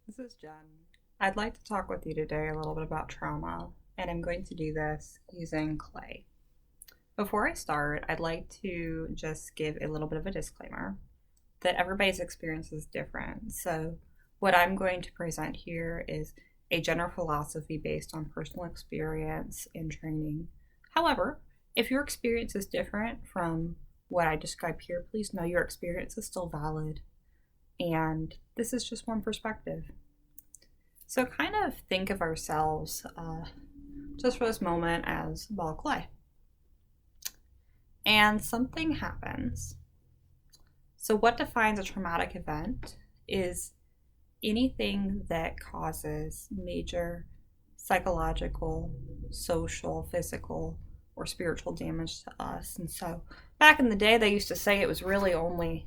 This is Jen. I'd like to talk with you today a little bit about trauma, and I'm going to do this using clay. Before I start, I'd like to just give a little bit of a disclaimer that everybody's experience is different. So, what I'm going to present here is a general philosophy based on personal experience and training. However, if your experience is different from what I describe here, please know your experience is still valid, and this is just one perspective. So, kind of think of ourselves just for this moment as a ball of clay. And something happens. So, what defines a traumatic event is anything that causes major psychological, social, physical, or spiritual damage to us. And so, back in the day, they used to say it was really only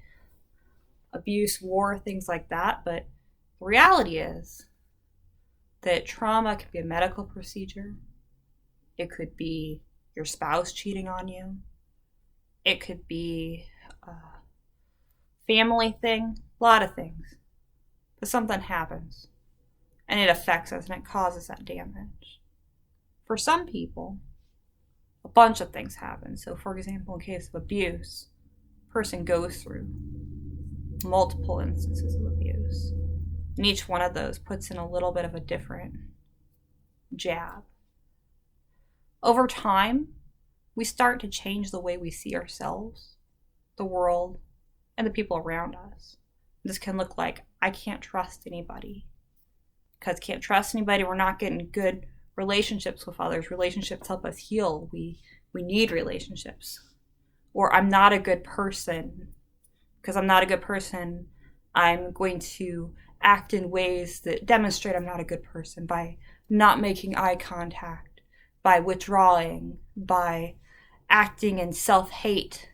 abuse, war, things like that. But the reality is that trauma could be a medical procedure, it could be your spouse cheating on you, it could be a family thing, a lot of things. But something happens and it affects us and it causes that damage. For some people, a bunch of things happen. So, for example, in case of abuse, a person goes through multiple instances of abuse. And each one of those puts in a little bit of a different jab. Over time, we start to change the way we see ourselves, the world, and the people around us. This can look like I can't trust anybody. Because can't trust anybody, we're not getting good relationships with others. Relationships help us heal. We need relationships. Or I'm not a good person. Because I'm not a good person, I'm going to act in ways that demonstrate I'm not a good person by not making eye contact, by withdrawing, by acting in self-hate.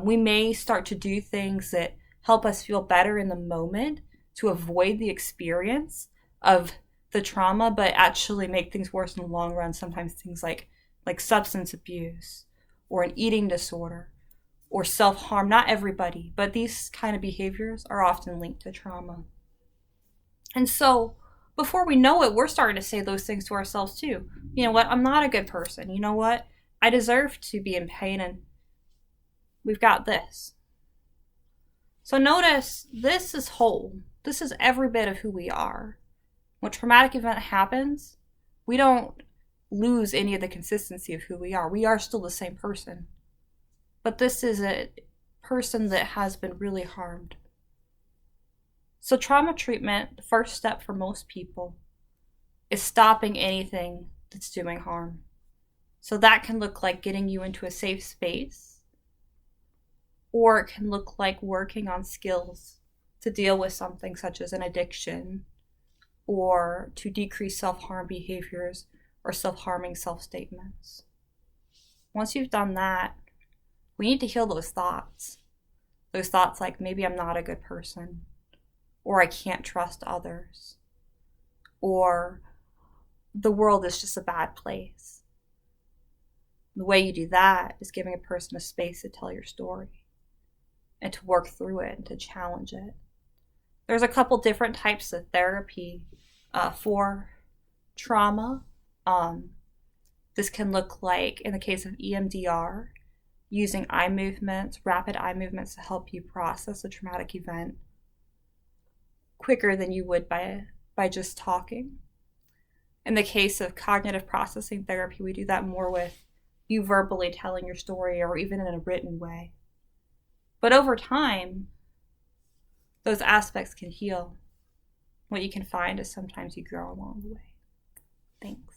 We may start to do things that help us feel better in the moment to avoid the experience of the trauma, but actually make things worse in the long run. Sometimes things like substance abuse or an eating disorder or self-harm. Not everybody, but these kind of behaviors are often linked to trauma. And so before we know it, we're starting to say those things to ourselves too. You know what? I'm not a good person. You know what? I deserve to be in pain, and we've got this. So notice this is whole. This is every bit of who we are. When a traumatic event happens, we don't lose any of the consistency of who we are. We are still the same person. But this is a person that has been really harmed. So trauma treatment, the first step for most people, is stopping anything that's doing harm. So that can look like getting you into a safe space, or it can look like working on skills to deal with something such as an addiction, or to decrease self-harm behaviors or self-harming self-statements. Once you've done that, we need to heal those thoughts. Those thoughts like maybe I'm not a good person, or I can't trust others, or the world is just a bad place. The way you do that is giving a person a space to tell your story and to work through it and to challenge it. There's a couple different types of therapy for trauma. This can look like, in the case of EMDR, using eye movements, rapid eye movements to help you process a traumatic event quicker than you would by just talking. In the case of cognitive processing therapy, we do that more with you verbally telling your story or even in a written way. But over time, those aspects can heal. What you can find is sometimes you grow along the way. Thanks.